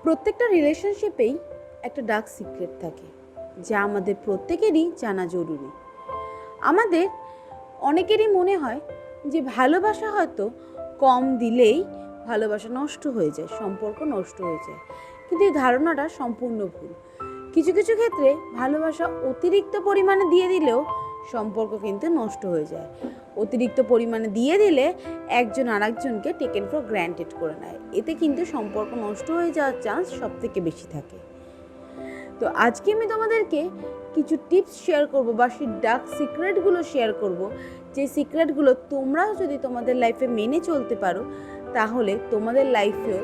প্রত্যেকটা রিলেশনশিপেই একটা dark secret থাকে, যা আমাদের প্রত্যেকেরই জানা জরুরি। আমাদের অনেকেরই মনে হয় যে ভালোবাসা হয়তো কম দিলেই ভালোবাসা নষ্ট হয়ে যায়, সম্পর্ক নষ্ট হয়ে যায়। কিন্তু এই ধারণাটা সম্পূর্ণ ভুল। কিছু কিছু ক্ষেত্রে ভালোবাসা অতিরিক্ত পরিমাণে দিয়ে দিলেও সম্পর্ক কিন্তু নষ্ট হয়ে যায়। অতিরিক্ত পরিমাণে দিয়ে দিলে একজন আরেকজনকে টেকেন ফর গ্র্যান্টেড করে নেয়, এতে কিন্তু সম্পর্ক নষ্ট হয়ে যাওয়ার চান্স সবথেকে বেশি থাকে। তো আজকে আমি তোমাদেরকে কিছু টিপস শেয়ার করব বা সেই ডার্ক সিক্রেটগুলো শেয়ার করব, যে সিক্রেটগুলো তোমরাও যদি তোমাদের লাইফে মেনে চলতে পারো তাহলে তোমাদের লাইফেও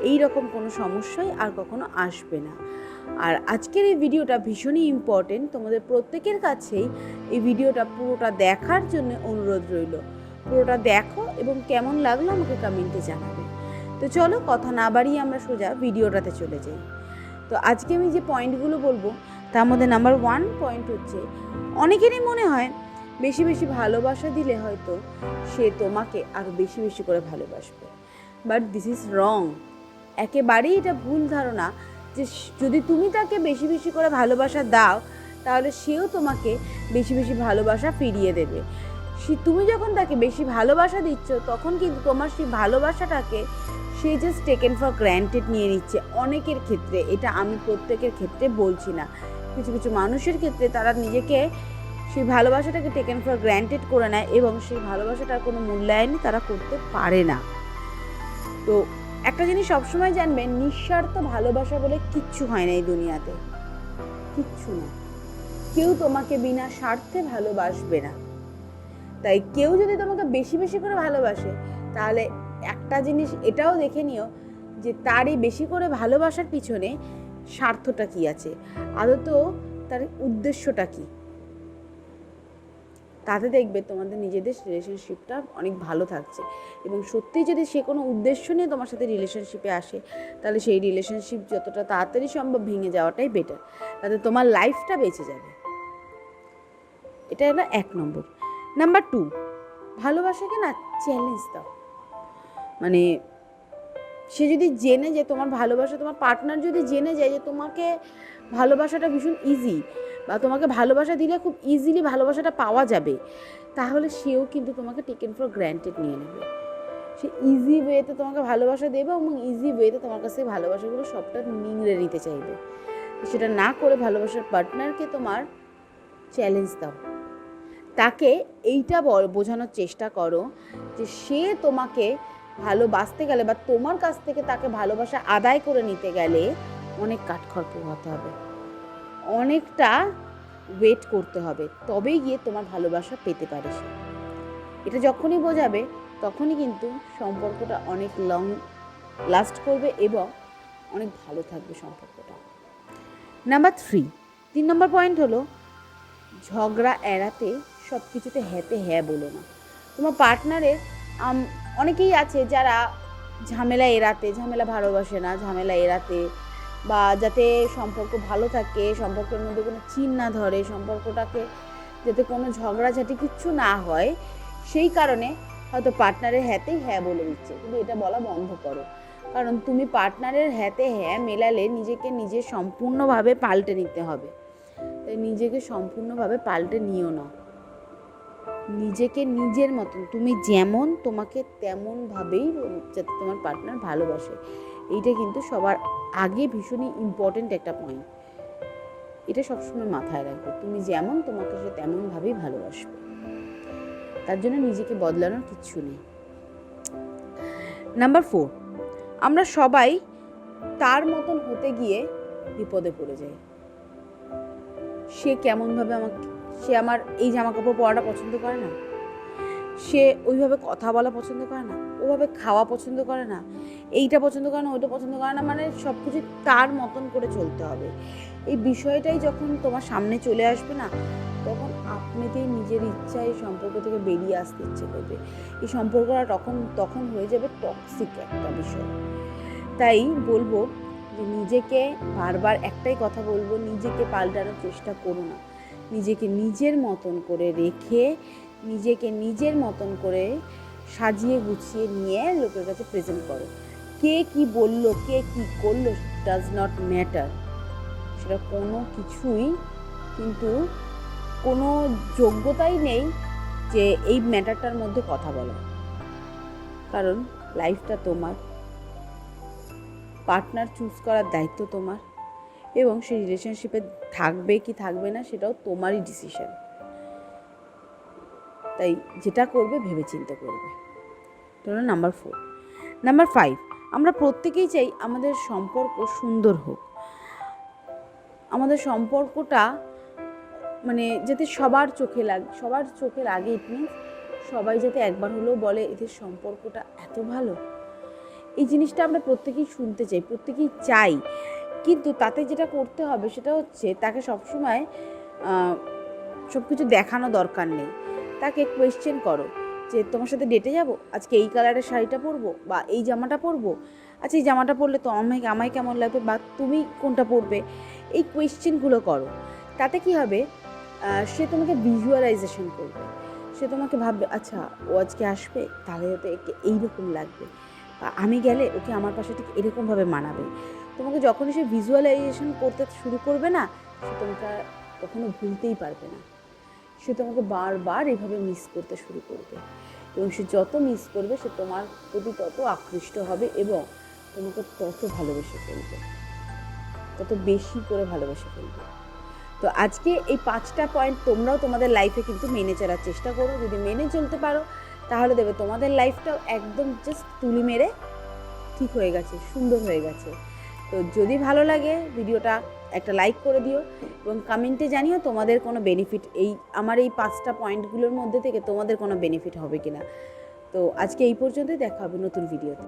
এই রকম কোনো সমস্যাই আর কখনো আসবে না। আর আজকের এই ভিডিওটা ভীষণই ইম্পর্টেন্ট, তোমাদের প্রত্যেকের কাছেই এই ভিডিওটা পুরোটা দেখার জন্য অনুরোধ রইল। পুরোটা দেখো এবং কেমন লাগলো আমাকে কমেন্টে জানাবে। তো চলো কথা না বাড়িয়ে আমরা সোজা ভিডিওটাতে চলে যাই। তো আজকে আমি যে পয়েন্টগুলো বলবো তার মধ্যে নাম্বার 1 পয়েন্ট হচ্ছে, অনেকেরই মনে হয় বেশি বেশি ভালোবাসা দিলে হয়তো সে তোমাকে আরও বেশি বেশি করে ভালোবাসবে। But this is wrong. একেবারেই এটা ভুল ধারণা যে যদি তুমি তাকে বেশি বেশি করে ভালোবাসা দাও তাহলে সেও তোমাকে বেশি বেশি ভালোবাসা ফিরিয়ে দেবে। তুমি যখন তাকে বেশি ভালোবাসা দিচ্ছ তখন কিন্তু তোমার সেই ভালোবাসাটাকে সে জাস্ট টেকেন ফর গ্র্যান্টেড নিয়ে নিচ্ছে। অনেকের ক্ষেত্রে, এটা আমি প্রত্যেকের ক্ষেত্রে বলছি না, কিছু কিছু মানুষের ক্ষেত্রে তারা নিজেকে সেই ভালোবাসাটাকে টেকেন ফর গ্র্যান্টেড করে নেয় এবং সেই ভালোবাসাটার কোনো মূল্যায়নই তারা করতে পারে না। তো একটা জিনিস সবসময় জানবেন, নিঃস্বার্থ ভালোবাসা বলে কিচ্ছু হয় না এই দুনিয়াতে, কিচ্ছু না। কেউ তোমাকে বিনা স্বার্থে ভালোবাসবে না। তাই কেউ যদি তোমাকে বেশি বেশি করে ভালোবাসে তাহলে একটা জিনিস এটাও দেখে নিও যে তারই বেশি করে ভালোবাসার পিছনে স্বার্থটা কি আছে, আদত তার উদ্দেশ্যটা কি। তাতে দেখবে তোমাদের নিজেদের রিলেশনশিপটা অনেক ভালো থাকছে। এবং সত্যি যদি সে কোনো উদ্দেশ্য নিয়ে তোমার সাথে রিলেশনশিপে আসে তাহলে সেই রিলেশনশিপ যতটা তাড়াতাড়ি সম্ভব ভেঙে যাওয়াটাই বেটার, তাতে তোমার লাইফটা বেঁচে যাবে। এটা হলো 1 নম্বর। নাম্বার 2, ভালোবাসাকে না চ্যালেঞ্জ দাও। মানে সে যদি জেনে যে তোমার ভালোবাসা, তোমার পার্টনার যদি জেনে যায় যে তোমাকে ভালোবাসাটা ভীষণ ইজি বা তোমাকে ভালোবাসা দিলে খুব ইজিলি ভালোবাসাটা পাওয়া যাবে, তাহলে সেও কিন্তু তোমাকে টেকেন ফর গ্র্যান্টেড নিয়ে নেবে। সে ইজি ওয়েতে তোমাকে ভালোবাসা দেবে এবং ইজি ওয়েতে তোমার কাছে ভালোবাসাগুলো সবটা নিংড়ে নিতে চাইবে। সেটা না করে ভালোবাসার পার্টনারকে তোমার চ্যালেঞ্জ দাও। তাকে এইটা বোঝানোর চেষ্টা করো যে সে তোমাকে ভালোবাসতে গেলে বা তোমার কাছ থেকে তাকে ভালোবাসা আদায় করে নিতে গেলে অনেক কাঠখড় পোহাতে হবে, অনেকটা ওয়েট করতে হবে, তবেই গিয়ে তোমার ভালোবাসা পেতে পারে সে। এটা যখনই বোঝাবে তখনই কিন্তু সম্পর্কটা অনেক লং লাস্ট করবে এবং অনেক ভালো থাকবে সম্পর্কটা। নাম্বার 3 নম্বর পয়েন্ট হলো, ঝগড়া এড়াতে সব কিছুতে হ্যাঁতে হ্যাঁ বলো না। তোমার পার্টনারের অনেকেই আছে যারা ঝামেলা এড়াতে, ঝামেলা ভালোবাসে না, ঝামেলা এড়াতে বা যাতে সম্পর্ক ভালো থাকে, সম্পর্কের মধ্যে কোনো চিন না ধরে, সম্পর্কটাকে যাতে কোনো ঝগড়াঝাটি কিচ্ছু না হয়, সেই কারণে হয়তো পার্টনারের হ্যাঁতেই হ্যাঁ বলে দিচ্ছে। কিন্তু এটা বলা বন্ধ করো, কারণ তুমি পার্টনারের হ্যাঁতে হ্যাঁ মেলালে নিজেকে নিজে সম্পূর্ণভাবে পাল্টে নিতে হবে। তাই নিজেকে সম্পূর্ণভাবে পাল্টে নিও না। নিজেকে নিজের মতন, তুমি যেমন তোমাকে তেমনভাবেই যাতে তোমার পার্টনার ভালোবাসে, এইটা কিন্তু সবার আগে ভীষণই ইম্পর্টেন্ট একটা পয়েন্ট। এটা সবসময় মাথায় রাখবে, তুমি যেমন তোমাকে সে তেমনভাবেই ভালোবাসবে, তার জন্য নিজেকে বদলানোর কিচ্ছু নেই। নাম্বার 4, আমরা সবাই তার মতন হতে গিয়ে বিপদে পড়ে যাই। সে কেমনভাবে সে আমার এই জামা কাপড় পরাটা পছন্দ করে না, সে ওইভাবে কথা বলা পছন্দ করে না, ওভাবে খাওয়া পছন্দ করে না, এইটা পছন্দ করে না, ওইটা পছন্দ করে না, মানে সব কিছু তার মতন করে চলতে হবে। এই বিষয়টাই যখন তোমার সামনে চলে আসবে না, তখন আপনাকেই নিজের ইচ্ছায় এই সম্পর্ক থেকে বেরিয়ে আসতে ইচ্ছে করবে। এই সম্পর্কটা তখন হয়ে যাবে টক্সিক একটা বিষয়। তাই বলবো যে নিজেকে বারবার একটাই কথা বলবো, নিজেকে পাল্টানোর চেষ্টা করো না। নিজেকে নিজের মতন করে রেখে, নিজেকে নিজের মতন করে সাজিয়ে গুছিয়ে নিয়ে লোকের কাছে প্রেজেন্ট করো। কে কি বললো, কে কি করলো, ডাজ নট ম্যাটার। সেটা কোনো কিছুই কিন্তু কোনো যোগ্যতাই নেই যে এই ম্যাটারটার মধ্যে কথা বলা। কারণ লাইফটা তোমার, পার্টনার চুজ করার দায়িত্ব তোমার, এবং সেই রিলেশনশিপে থাকবে কি থাকবে না সেটাও তোমারই ডিসিশন। তাই যেটা করবে ভেবেচিন্তে করবে। এটা হলো নাম্বার 4। নাম্বার 5, আমরা প্রত্যেকেই চাই আমাদের সম্পর্ক সুন্দর হোক, আমাদের সম্পর্কটা মানে যাতে সবার চোখে লাগে। ইট মিনস সবাই যাতে একবার হলেও বলে এদের সম্পর্কটা এত ভালো। এই জিনিসটা আমরা প্রত্যেকেই শুনতে চাই, প্রত্যেকেই চাই। কিন্তু তাতে যেটা করতে হবে সেটা হচ্ছে তাকে সবসময় সব কিছু দেখানো দরকার নেই। তাকে কোয়েশ্চেন করো যে তোমার সাথে ডেটে যাব, আজকে এই কালারের শাড়িটা পরবো বা এই জামাটা পরবো, আচ্ছা এই জামাটা পরলে তো আমায় কেমন লাগবে, বা তুমি কোনটা পরবে। এই কোয়েশ্চেনগুলো করো। তাতে কি হবে, সে তোমাকে ভিজুয়ালাইজেশন করবে। সে তোমাকে ভাববে আচ্ছা ও আজকে আসবে, তাহলে হয়তো একে এইরকম লাগবে, বা আমি গেলে ওকে আমার পাশে ঠিক এরকমভাবে মানাবে। তোমাকে যখনই সে ভিজুয়ালাইজেশন করতে শুরু করবে না, সে তোমাকে কখনো ভুলতেই পারবে না। সে তোমাকে বারবার এভাবে মিস করতে শুরু করবে, এবং সে যত মিস করবে সে তোমার প্রতি তত আকৃষ্ট হবে এবং তোমাকে তত ভালোবেসে ফেলবে, তত বেশি করে ভালোবেসে ফেলবে। তো আজকে এই 5টা পয়েন্ট তোমরাও তোমাদের লাইফে কিন্তু মেনে চলার চেষ্টা করো। যদি মেনে চলতে পারো তাহলে দেবে তোমাদের লাইফটাও একদম জাস্ট তুলি মেরে ঠিক হয়ে গেছে, সুন্দর হয়ে গেছে। তো যদি ভালো লাগে ভিডিওটা একটা লাইক করে দিও, এবং কমেন্টে জানিও তোমাদের কোনো বেনিফিট, আমার এই 5টা পয়েন্টগুলোর মধ্যে থেকে তোমাদের কোনো বেনিফিট হবে কিনা। তো আজকে এই পর্যন্তই, দেখা হবে নতুন ভিডিওতে।